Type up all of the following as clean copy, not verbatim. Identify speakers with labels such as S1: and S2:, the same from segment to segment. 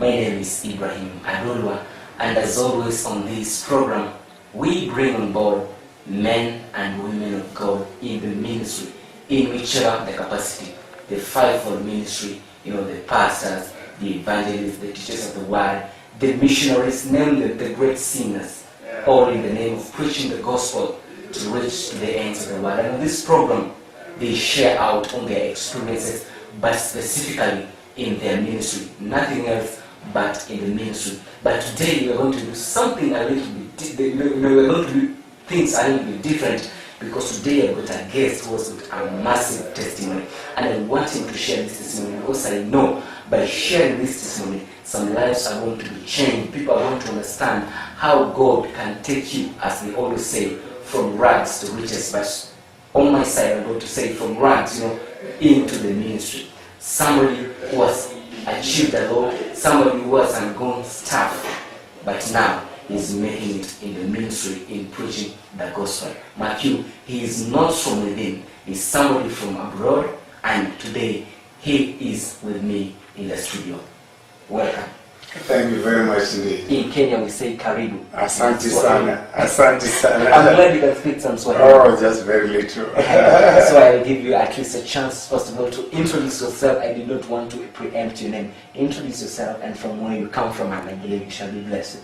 S1: My name is Ibrahim Adolwa, and as always on this program, we bring on board men and women of God in the ministry, in whichever the capacity, the fivefold ministry, the pastors, the evangelists, the teachers of the word, the missionaries, namely the great singers, all in the name of preaching the gospel to reach the ends of the world. And on this program, they share out on their experiences, but specifically in their ministry, nothing else but in the ministry. But today we are going to do something a little bit, we're going to do things a little bit different, because today I've got a guest who has got a massive testimony, and I want him to share this testimony, because I know by sharing this testimony, some lives are going to be changed. People are going to understand how God can take you, as they always say, from rags to riches. But on my side, I'm going to say from rags, into the ministry. Somebody who has achieved a lot, somebody who has undergone stuff, but now is making it in the ministry, in preaching the gospel. Matthew, he is not from within, he's somebody from abroad, and today he is with me in the studio. Welcome.
S2: Thank you very much indeed.
S1: In Kenya we say karibu.
S2: Asante sana. Asante sana.
S1: I'm glad you can speak some Swahili.
S2: Oh, just very little.
S1: So I'll give you at least a chance, first of all, to introduce yourself. I did not want to preempt your name. Introduce yourself and from where you come from, and I believe you shall be blessed.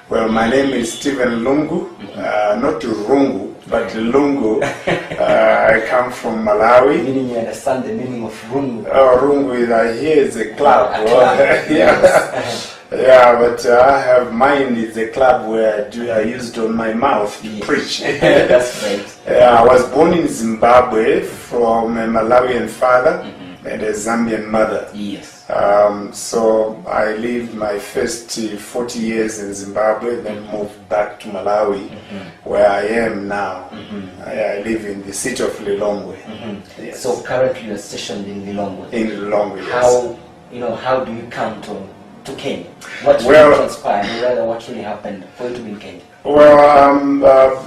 S2: Well, my name is Stephen Lungu, not Rungu, but Lungu. I come from Malawi.
S1: Meaning you understand the meaning of Rungu.
S2: Oh, Rungu is here is a club.
S1: A club.
S2: Yes. Yeah, but I have mine is a club where I used on my mouth to preach.
S1: That's great.
S2: I was born in Zimbabwe from a Malawian father and a Zambian mother.
S1: Yes.
S2: So I lived my first 40 years in Zimbabwe, then moved back to Malawi, where I am now. I live in the city of Lilongwe. Yes.
S1: So currently you are stationed in Lilongwe.
S2: In Lilongwe, yes.
S1: How do you come to Kenya? What really transpired, or rather what really happened for you to be in Kenya?
S2: Well,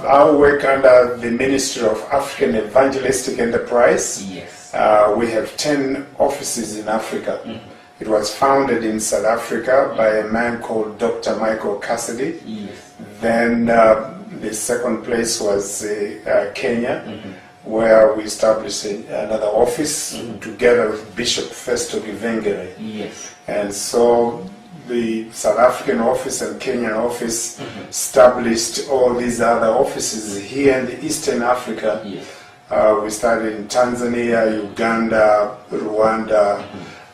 S2: I work under the Ministry of African Evangelistic Enterprise.
S1: Yes.
S2: We have 10 offices in Africa. It was founded in South Africa by a man called Dr. Michael Cassidy.
S1: Yes.
S2: Then the second place was Kenya, where we established another office together with Bishop Festo Givengere.
S1: Yes.
S2: And so the South African office and Kenyan office established all these other offices here in the Eastern Africa.
S1: Yes.
S2: We started in Tanzania, Uganda, Rwanda,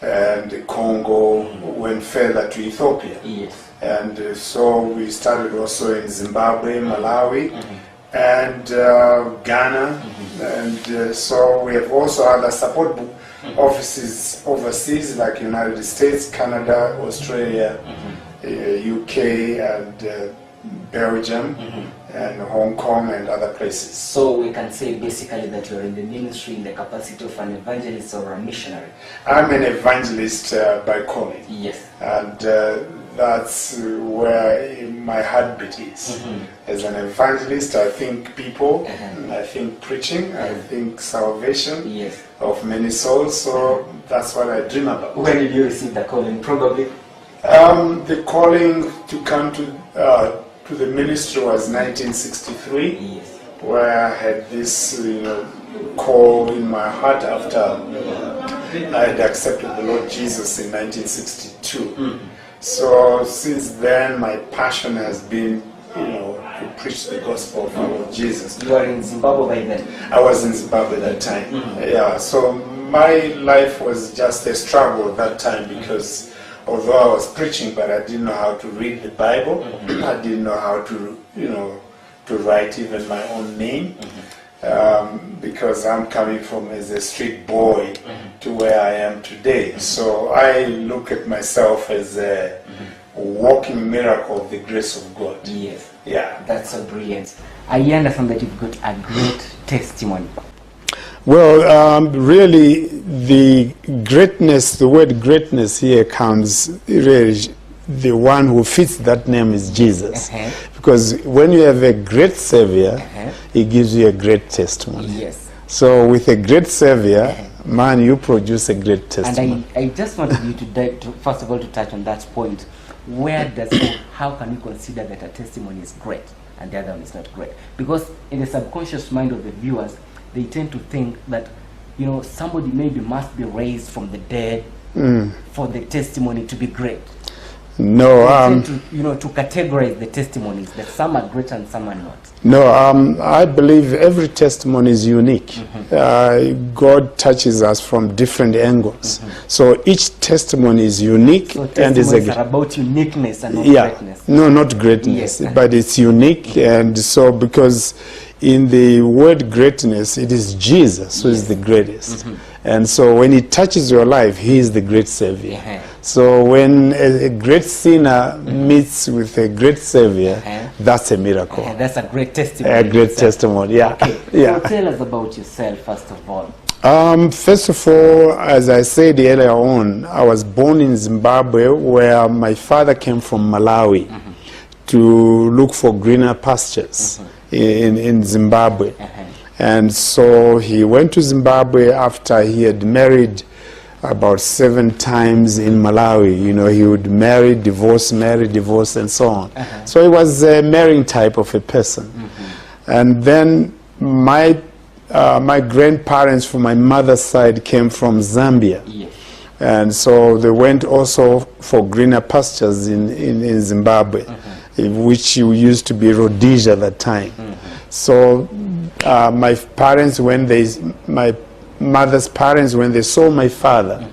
S2: and Congo, went further to Ethiopia.
S1: Yes.
S2: And so we started also in Zimbabwe, Malawi, and Ghana. And so we have also other support offices overseas, like United States, Canada, Australia, UK, and Belgium, and Hong Kong, and other places.
S1: So we can say basically that you are in the ministry in the capacity of an evangelist or a missionary.
S2: I'm an evangelist by calling.
S1: Yes.
S2: And that's where my heartbeat is. As an evangelist, I think people, I think preaching, I think salvation of many souls. So that's what I dream about.
S1: When did you receive the calling? Probably?
S2: The calling to come to the ministry was 1963, where I had this call in my heart after I had accepted the Lord Jesus in 1962. So since then, my passion has been, to preach the gospel of our Lord Jesus.
S1: You were in Zimbabwe by then?
S2: I was in Zimbabwe at that time. Yeah, so my life was just a struggle at that time, because although I was preaching, but I didn't know how to read the Bible. I didn't know how to, to write even my own name, because I'm coming from as a street boy to where I am today. So I look at myself as a walking miracle of the grace of God.
S1: Yes.
S2: Yeah.
S1: That's so brilliant. I understand that you've got a great testimony.
S2: Well, really, the greatness, the word greatness here comes, really, the one who fits that name is Jesus. Because when you have a great Savior, He gives you a great testimony.
S1: Yes.
S2: So with a great Savior, man, you produce a great testimony.
S1: And I just wanted you to first of all to touch on that point. How can we consider that a testimony is great and the other one is not great? Because in the subconscious mind of the viewers, they tend to think that, you know, somebody maybe must be raised from the dead for the testimony to be great.
S2: No,
S1: they tend to, you know, to categorize the testimonies, that some are great and some are not.
S2: No, I believe every testimony is unique. God touches us from different angles. So each testimony is unique.
S1: So
S2: and is
S1: are about uniqueness and not greatness.
S2: No, not greatness,
S1: Yes.
S2: but it's unique. And so because in the word greatness, it is Jesus who is the greatest. And so when he touches your life, he is the great Savior. So when a great sinner meets with a great Savior, that's a miracle.
S1: That's a great testimony.
S2: A great testimony, yeah.
S1: Okay, so tell us about yourself, first of all.
S2: First of all, as I said earlier on, I was born in Zimbabwe, where my father came from Malawi to look for greener pastures in Zimbabwe. And so he went to Zimbabwe after he had married about 7 times in Malawi. You know, he would marry, divorce, and so on. So he was a marrying type of a person. And then my grandparents from my mother's side came from Zambia. And so they went also for greener pastures in Zimbabwe, which used to be Rhodesia at that time. So my mother's parents, when they saw my father,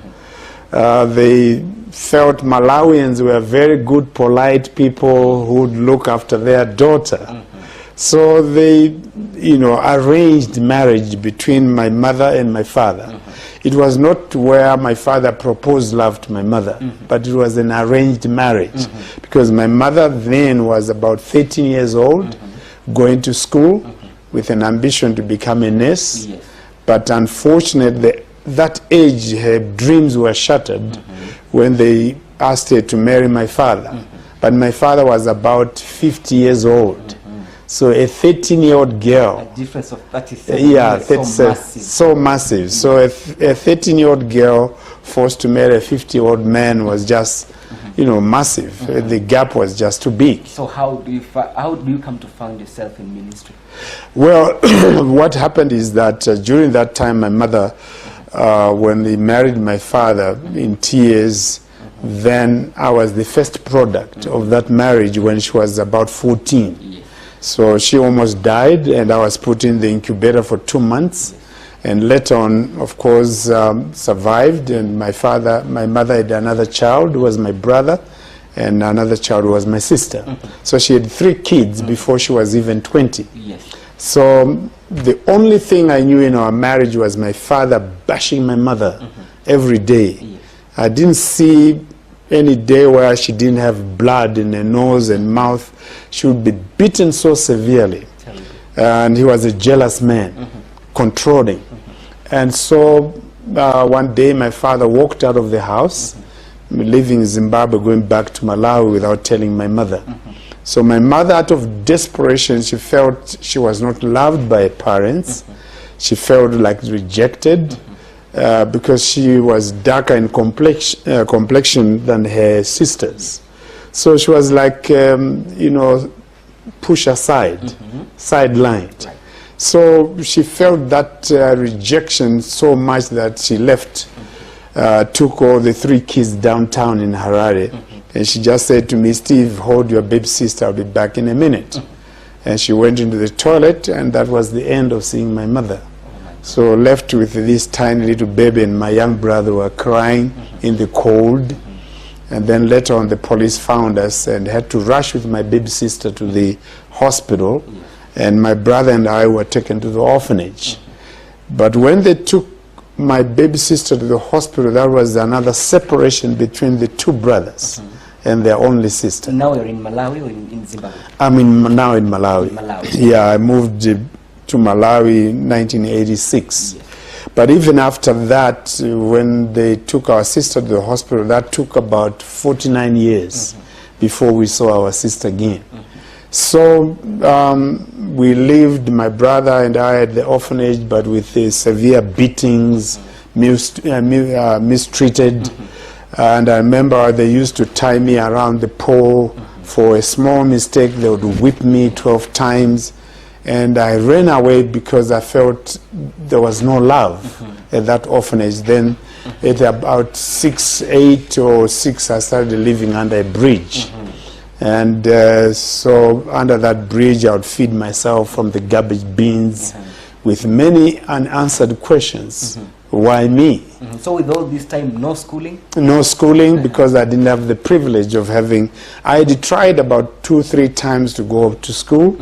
S2: they felt Malawians were very good, polite people who would look after their daughter. So they, you know, arranged marriage between my mother and my father. It was not where my father proposed love to my mother, but it was an arranged marriage, because my mother then was about 13 years old, going to school with an ambition to become a nurse. But unfortunately, that age, her dreams were shattered when they asked her to marry my father. But my father was about 50 years old. So a 13-year-old girl.
S1: A difference of 37 years,
S2: so massive. So a 13-year-old girl forced to marry a 50-year-old man was just, you know, massive. The gap was just too big.
S1: So how do you come to find yourself in ministry?
S2: Well, what happened is that during that time, my mother, when they married my father in tears, then I was the first product of that marriage when she was about 14. So she almost died, and I was put in the incubator for 2 months. And later on, of course, survived, and my mother had another child who was my brother, and another child who was my sister. So she had 3 kids before she was even 20. So the only thing I knew in our marriage was my father bashing my mother every day. I didn't see any day where she didn't have blood in her nose and mouth. She would be beaten so severely. And he was a jealous man, controlling. And so one day my father walked out of the house, leaving Zimbabwe, going back to Malawi without telling my mother. So my mother, out of desperation, she felt she was not loved by her parents. She felt like rejected because she was darker in complexion than her sisters. So she was like, you know, pushed aside, sidelined. So she felt that rejection so much that she left, took all the 3 kids downtown in Harare. And she just said to me, "Steve, hold your baby sister, I'll be back in a minute." And she went into the toilet, and that was the end of seeing my mother. So left with this tiny little baby, and my young brother were crying in the cold. And then later on, the police found us and had to rush with my baby sister to the hospital. And my brother and I were taken to the orphanage. But when they took my baby sister to the hospital, there was another separation between the 2 brothers and their only sister.
S1: Now you're in Malawi or in Zimbabwe?
S2: I'm now in Malawi.
S1: Malawi.
S2: Yeah, I moved to Malawi in 1986. But even after that, when they took our sister to the hospital, that took about 49 years before we saw our sister again. So we lived, my brother and I, at the orphanage, but with severe beatings, mistreated. And I remember they used to tie me around the pole. For a small mistake, they would whip me 12 times. And I ran away because I felt there was no love at that orphanage. Then at about 8 or 6, I started living under a bridge. And so under that bridge, I would feed myself from the garbage bins with many unanswered questions. Why me?
S1: So with all this time, no schooling?
S2: No schooling, because I didn't have the privilege of having. I had tried about 2-3 times to go to school,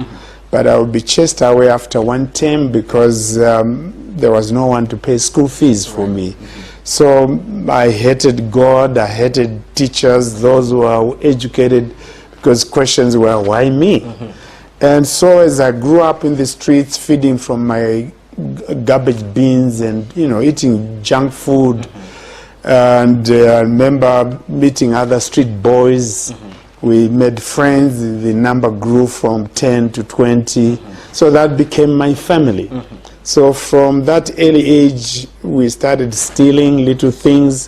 S2: but I would be chased away after one term because there was no one to pay school fees for me. So I hated God, I hated teachers, those who are educated, because questions were, why me? And so as I grew up in the streets, feeding from my garbage bins and, you know, eating junk food, and I remember meeting other street boys. We made friends. The number grew from 10 to 20. So that became my family. So from that early age, we started stealing little things,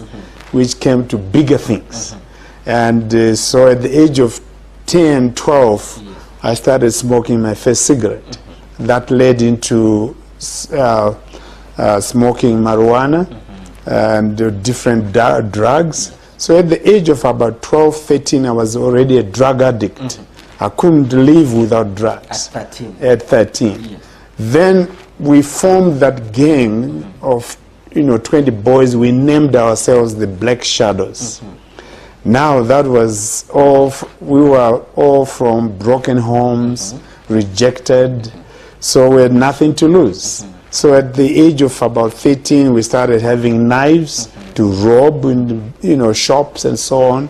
S2: which came to bigger things. And so at the age of 10, 12, I started smoking my first cigarette. That led into smoking marijuana and different drugs. So at the age of about 12, 13, I was already a drug addict. I couldn't live without drugs.
S1: At 13?
S2: At 13. Then we formed that gang of, 20 boys. We named ourselves the Black Shadows. Now that was all, we were all from broken homes, rejected, so we had nothing to lose. So at the age of about 13, we started having knives to rob in shops and so on.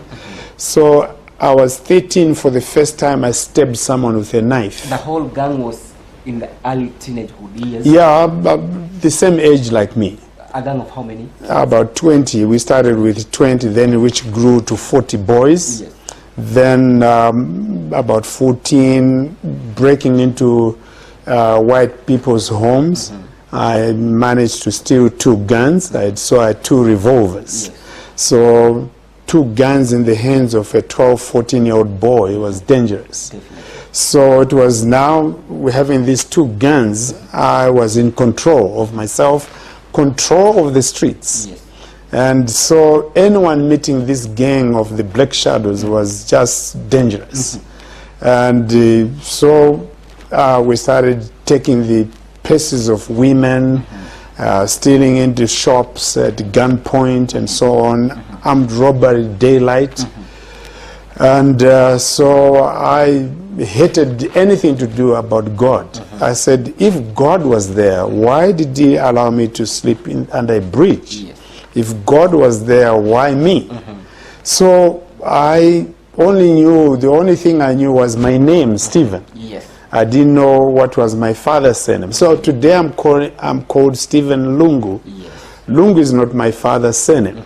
S2: So I was 13 for the first time I stabbed someone with a knife.
S1: The whole gang was in the early teenagehood years?
S2: Yeah, the same age like me.
S1: A gang of how many?
S2: About 20. We started with 20, then which grew to 40 boys.
S1: Yes.
S2: Then about 14, breaking into white people's homes. I managed to steal 2 guns. I had 2 revolvers. Yes. So 2 guns in the hands of a 12, 14-year-old boy was dangerous. Definitely. So it was now, having these 2 guns, I was in control of myself, control of the streets. Yes. And so anyone meeting this gang of the Black Shadows was just dangerous. And so we started taking the purses of women, stealing into shops at gunpoint and so on, armed robbery, daylight. And so I hated anything to do about God. I said, if God was there, why did he allow me to sleep under a bridge? Yes. If God was there, why me? So I only knew, the only thing I knew was my name, Stephen. Yes. I didn't know what was my father's surname. So today I'm called Stephen Lungu. Yes. Lungu is not my father's surname.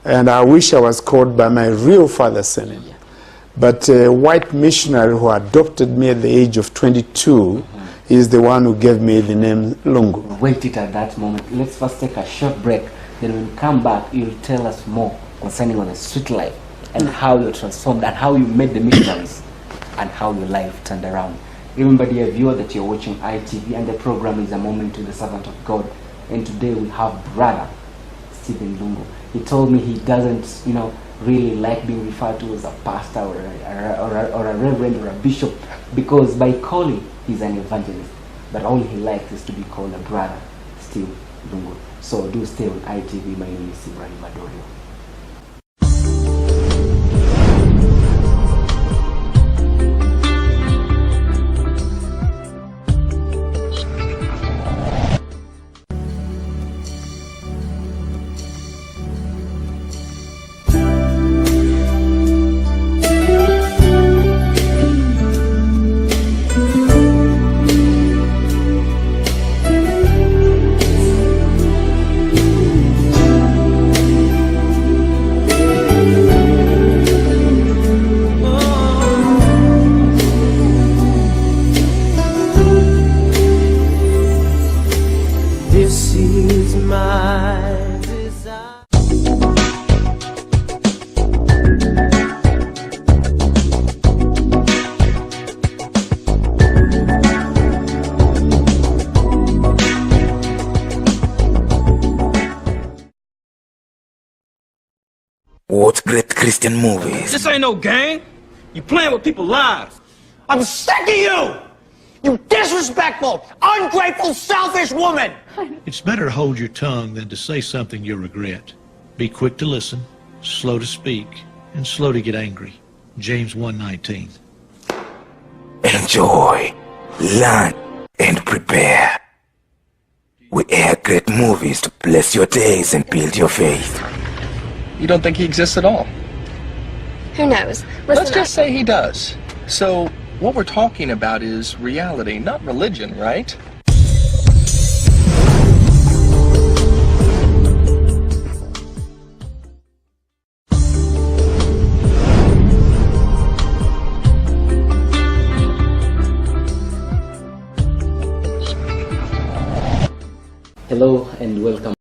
S2: And I wish I was called by my real father's surname. Yeah. But a white missionary who adopted me at the age of 22 is the one who gave me the name Lungu.
S1: Wait it at that moment. Let's first take a short break. Then when we come back, you'll tell us more concerning on a street life and how you're transformed and how you met the missionaries and how your life turned around. Remember, dear viewer, that you're watching ITV and the program is A Moment to the Servant of God. And today we have brother Stephen Lungu. He told me he doesn't, really like being referred to as a pastor or a reverend or a bishop, because by calling he's an evangelist. But all he likes is to be called a brother, Stephen Lungu. So do stay on ITV. My name is Ibrahim Adorio.
S3: Christian movies.
S4: This ain't no game. You playing with people's lives.
S5: I'm sick of you! You disrespectful, ungrateful, selfish woman!
S6: It's better to hold your tongue than to say something you'll regret. Be quick to listen, slow to speak, and slow to get angry. James 1:19.
S3: Enjoy, learn, and prepare. We air great movies to bless your days and build your faith.
S7: You don't think he exists at all?
S8: Who knows?
S7: Let's just say he does. So, what we're talking about is reality, not religion, right?
S1: Hello and welcome.